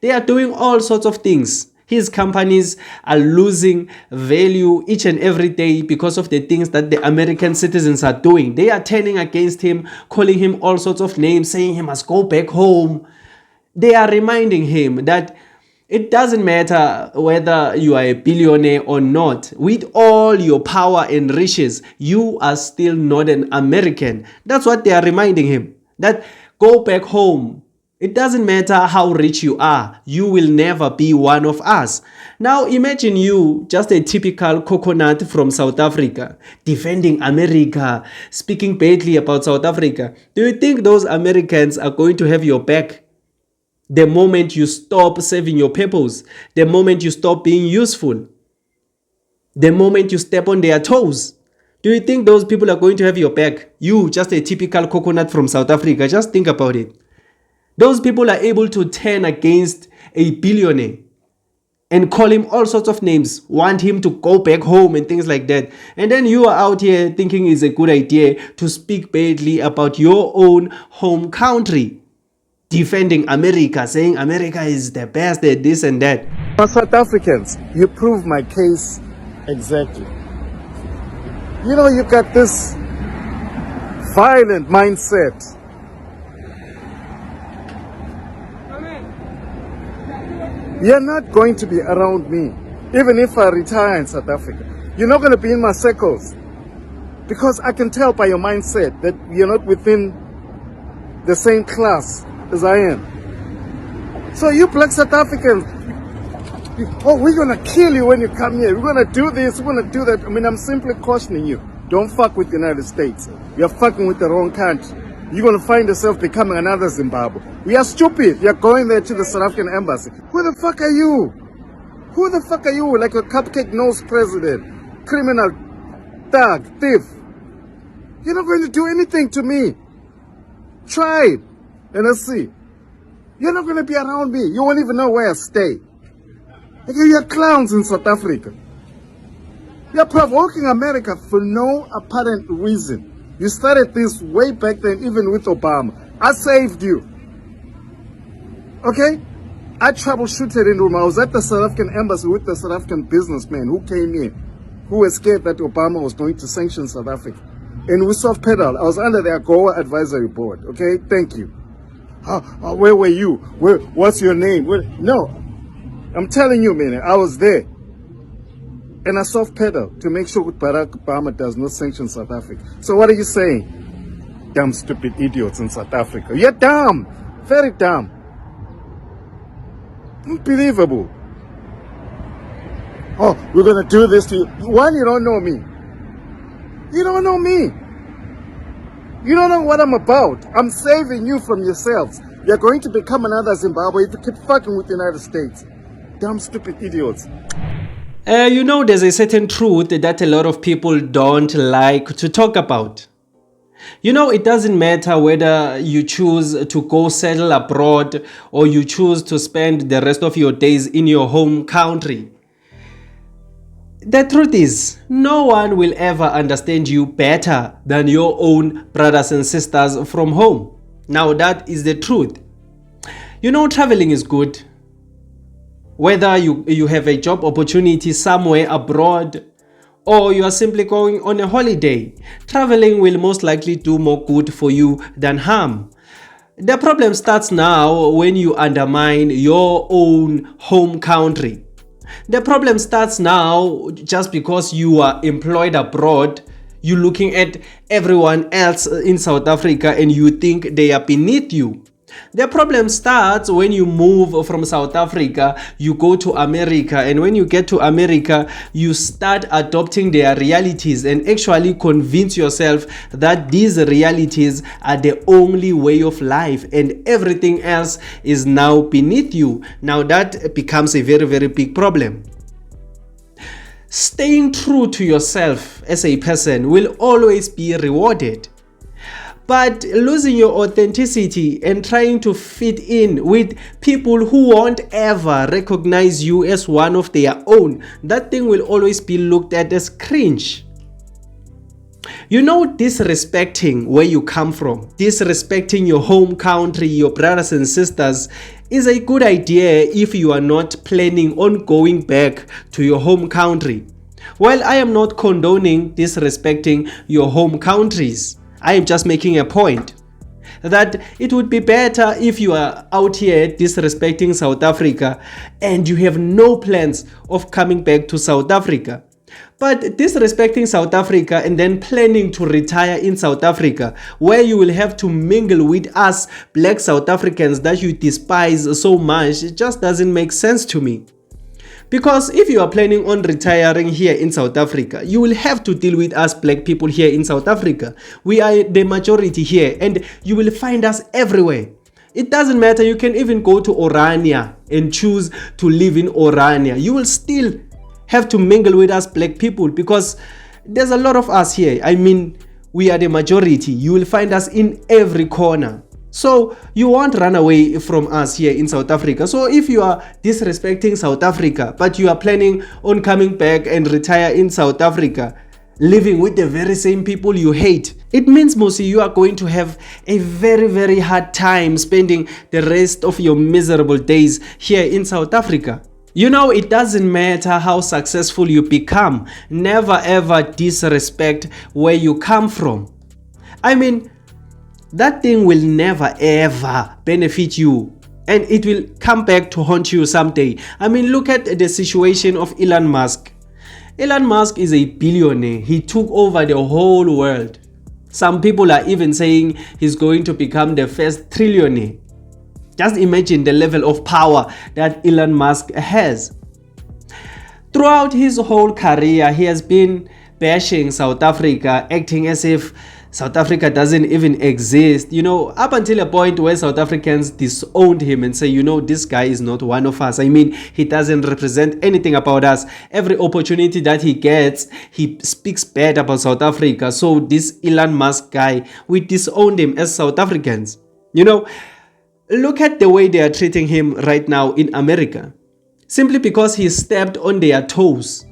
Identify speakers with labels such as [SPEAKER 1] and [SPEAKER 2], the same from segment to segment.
[SPEAKER 1] They are doing all sorts of things. His companies are losing value each and every day because of the things that the American citizens are doing. They are turning against him, calling him all sorts of names, saying he must go back home. They are reminding him that it doesn't matter whether you are a billionaire or not. With all your power and riches, you are still not an American. That's what they are reminding him. That go back home. It doesn't matter how rich you are. You will never be one of us. Now imagine you, just a typical coconut from South Africa, defending America, speaking badly about South Africa. Do you think those Americans are going to have your back? The moment you stop serving your purpose, the moment you stop being useful, the moment you step on their toes, do you think those people are going to have your back? You, just a typical coconut from South Africa, just think about it. Those people are able to turn against a billionaire and call him all sorts of names, want him to go back home and things like that. And then you are out here thinking it's a good idea to speak badly about your own home country, defending America, saying America is the best at this and that.
[SPEAKER 2] For South Africans, you prove my case exactly. You know, you got this violent mindset. You're not going to be around me, even if I retire in South Africa. You're not going to be in my circles, because I can tell by your mindset that you're not within the same class as I am. So you black South Africans, we're going to kill you when you come here. We're going to do this, we're going to do that. I mean, I'm simply cautioning you. Don't fuck with the United States. You're fucking with the wrong country. You're going to find yourself becoming another Zimbabwe. We are stupid. You're going there to the South African embassy. Who the fuck are you? Who the fuck are you? Like a cupcake nose president, criminal, thug, thief. You're not going to do anything to me. Try it. And let's see. You're not going to be around me. You won't even know where I stay. Okay, you're clowns in South Africa. You're provoking America for no apparent reason. You started this way back then, even with Obama. I saved you. Okay? I troubleshooted in Rome. I was at the South African embassy with the South African businessman who came in, who was scared that Obama was going to sanction South Africa. And we soft pedal. I was under the AGOA advisory board. Okay? Thank you. Where were you? What's your name? No. I'm telling you, man, I was there. And I soft pedal to make sure Barack Obama does not sanction South Africa. So what are you saying? Dumb, stupid idiots in South Africa. You're dumb. Very dumb. Unbelievable. Oh, we're going to do this to you. One, you don't know me. You don't know me. You don't know what I'm about. I'm saving you from yourselves. You're going to become another Zimbabwe if you keep fucking with the United States. Dumb, stupid idiots.
[SPEAKER 1] You know, there's a certain truth that a lot of people don't like to talk about. You know, it doesn't matter whether you choose to go settle abroad or you choose to spend the rest of your days in your home country. The truth is, no one will ever understand you better than your own brothers and sisters from home. Now, that is the truth. You know, traveling is good. Whether you have a job opportunity somewhere abroad or you are simply going on a holiday, traveling will most likely do more good for you than harm. The problem starts now when you undermine your own home country. The problem starts now just because you are employed abroad. You're looking at everyone else in South Africa and you think they are beneath you. The problem starts when you move from South Africa, you go to America, and when you get to America, you start adopting their realities and actually convince yourself that these realities are the only way of life and everything else is now beneath you. Now that becomes a very, very big problem. Staying true to yourself as a person will always be rewarded. But losing your authenticity and trying to fit in with people who won't ever recognize you as one of their own, that thing will always be looked at as cringe. You know, disrespecting where you come from, disrespecting your home country, your brothers and sisters, is a good idea if you are not planning on going back to your home country. While I am not condoning disrespecting your home countries, I am just making a point that it would be better if you are out here disrespecting South Africa and you have no plans of coming back to South Africa. But disrespecting South Africa and then planning to retire in South Africa, where you will have to mingle with us black South Africans that you despise so much, it just doesn't make sense to me. Because if you are planning on retiring here in South Africa, you will have to deal with us black people here in South Africa. We are the majority here and you will find us everywhere. It doesn't matter, you can even go to Orania and choose to live in Orania. You will still have to mingle with us black people because there's a lot of us here. I mean, we are the majority. You will find us in every corner. So you won't run away from us here in South Africa. So if you are disrespecting South Africa, but you are planning on coming back and retire in South Africa, living with the very same people you hate, it means, Mosi, you are going to have a very, very hard time spending the rest of your miserable days here in South Africa. You know, it doesn't matter how successful you become. Never ever disrespect where you come from. I mean, that thing will never ever benefit you and it will come back to haunt you someday. I mean, look at the situation of Elon Musk. Elon Musk is a billionaire. He took over the whole world. Some people are even saying he's going to become the first trillionaire. Just imagine the level of power that Elon Musk has. Throughout his whole career, he has been bashing South Africa, acting as if South Africa doesn't even exist, you know, up until a point where South Africans disowned him and say, you know, this guy is not one of us. I mean, he doesn't represent anything about us. Every opportunity that he gets, he speaks bad about South Africa. So this Elon Musk guy, we disowned him as South Africans. You know, look at the way they are treating him right now in America. Simply because he stepped on their toes.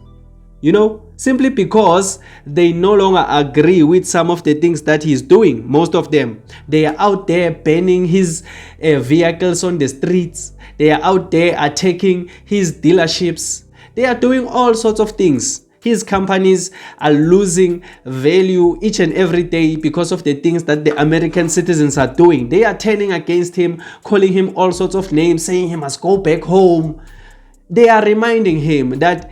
[SPEAKER 1] You know, simply because they no longer agree with some of the things that he's doing. Most of them, they are out there banning his vehicles on the streets. They are out there attacking his dealerships. They are doing all sorts of things. His companies are losing value each and every day because of the things that the American citizens are doing. They are turning against him, calling him all sorts of names, saying he must go back home. They are reminding him that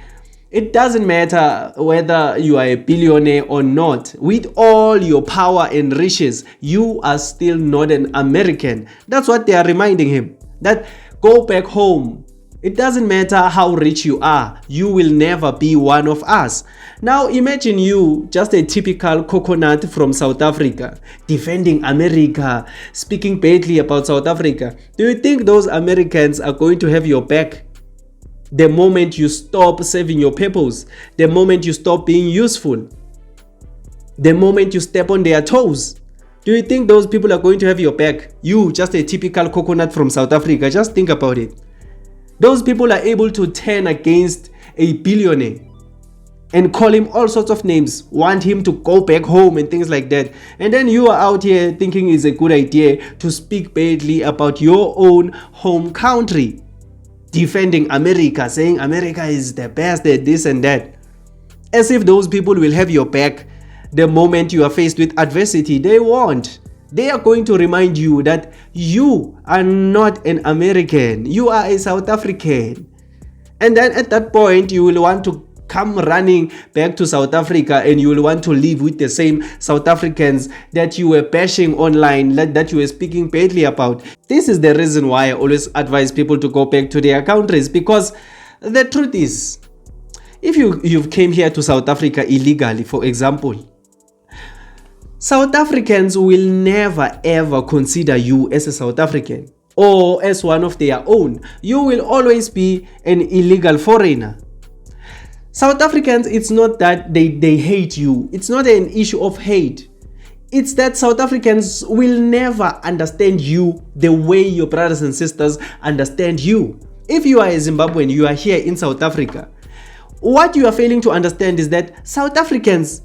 [SPEAKER 1] it doesn't matter whether you are a billionaire or not. With all your power and riches, you are still not an American. That's what they are reminding him. That go back home. It doesn't matter how rich you are. You will never be one of us. Now imagine you, just a typical coconut from South Africa, defending America, speaking badly about South Africa. Do you think those Americans are going to have your back? The moment you stop serving your purpose, the moment you stop being useful, the moment you step on their toes, do you think those people are going to have your back? You, just a typical coconut from South Africa, just think about it. Those people are able to turn against a billionaire and call him all sorts of names, want him to go back home and things like that. And then you are out here thinking it's a good idea to speak badly about your own home country. Defending America, saying America is the best at this and that. As if those people will have your back the moment you are faced with adversity. They won't. They are going to remind you that you are not an American. You are a South African. And then at that point, you will want to come running back to South Africa and you will want to live with the same South Africans that you were bashing online, that you were speaking badly about. This is the reason why I always advise people to go back to their countries, because the truth is, if you came here to South Africa illegally, for example, South Africans will never ever consider you as a South African or as one of their own. You will always be an illegal foreigner. South Africans, it's not that they hate you. It's not an issue of hate. It's that South Africans will never understand you the way your brothers and sisters understand you. If you are a Zimbabwean, you are here in South Africa. What you are failing to understand is that South Africans,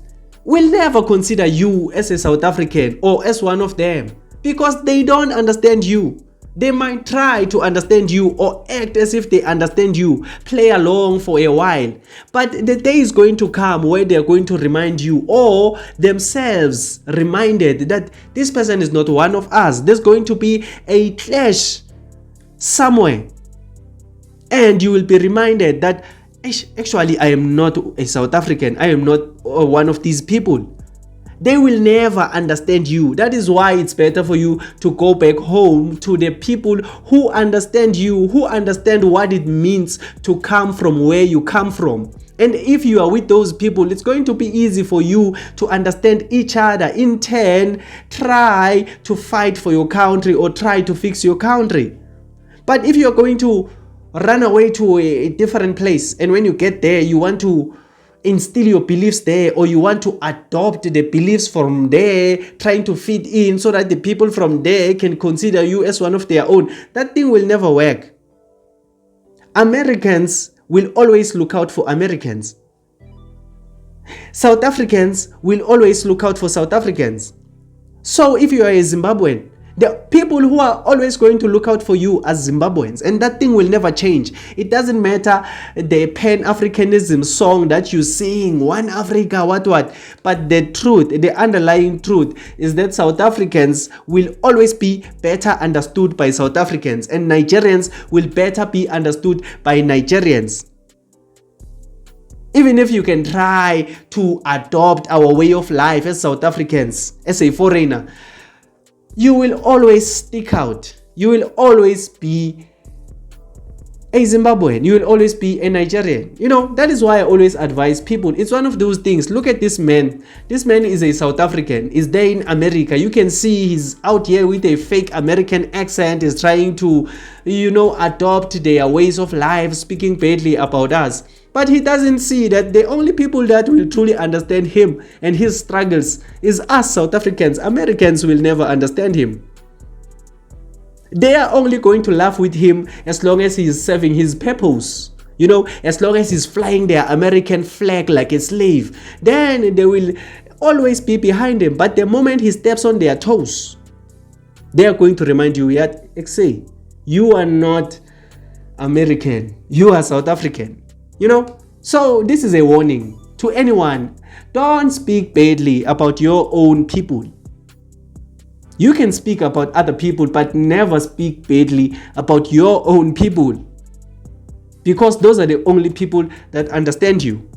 [SPEAKER 1] will never consider you as a South African or as one of them because they don't understand you. They might try to understand you or act as if they understand you, play along for a while. But the day is going to come where they are going to remind you or themselves reminded that this person is not one of us. There's going to be a clash somewhere. And you will be reminded that actually I am not a South African. I am not one of these people. They will never understand you. That is why it's better for you to go back home to the people who understand you, who understand what it means to come from where you come from. And if you are with those people, it's going to be easy for you to understand each other. In turn, try to fight for your country or try to fix your country. But if you're going to run away to a different place, and when you get there, you want to instill your beliefs there, or you want to adopt the beliefs from there, trying to fit in so that the people from there can consider you as one of their own, that thing will never work. Americans will always look out for Americans. South Africans will always look out for South Africans. So if you are a Zimbabwean, the people who are always going to look out for you as Zimbabweans, and that thing will never change. It doesn't matter the Pan-Africanism song that you sing, One Africa, what. But the truth, the underlying truth is that South Africans will always be better understood by South Africans, and Nigerians will better be understood by Nigerians. Even if you can try to adopt our way of life as South Africans, as a foreigner, you will always stick out. You will always be a Zimbabwean. You will always be a Nigerian. That is why I always advise people. It's one of those things. Look at this man. This man is a South African. He's there in America. You can see he's out here with a fake American accent. He's trying to, adopt their ways of life, speaking badly about us. But he doesn't see that the only people that will truly understand him and his struggles is us South Africans. Americans will never understand him. They are only going to laugh with him as long as he is serving his purpose. As long as he's flying their American flag like a slave, then they will always be behind him. But the moment he steps on their toes, they are going to remind you, you are not American, you are South African. So this is a warning to anyone. Don't speak badly about your own people. You can speak about other people, but never speak badly about your own people, because those are the only people that understand you.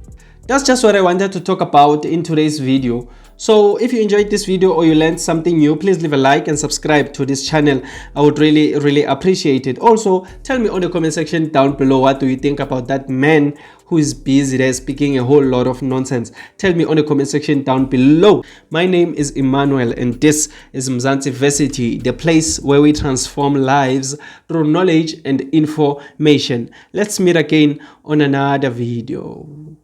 [SPEAKER 1] That's just what I wanted to talk about in today's video. So if you enjoyed this video or you learned something new, please leave a like and subscribe to this channel. I would really appreciate it. Also, tell me on the comment section down below, what do you think about that man who is busy there speaking a whole lot of nonsense? Tell me on the comment section down below. My name is Emmanuel and this is Mzansi Versity, the place where we transform lives through knowledge and information. Let's meet again on another video.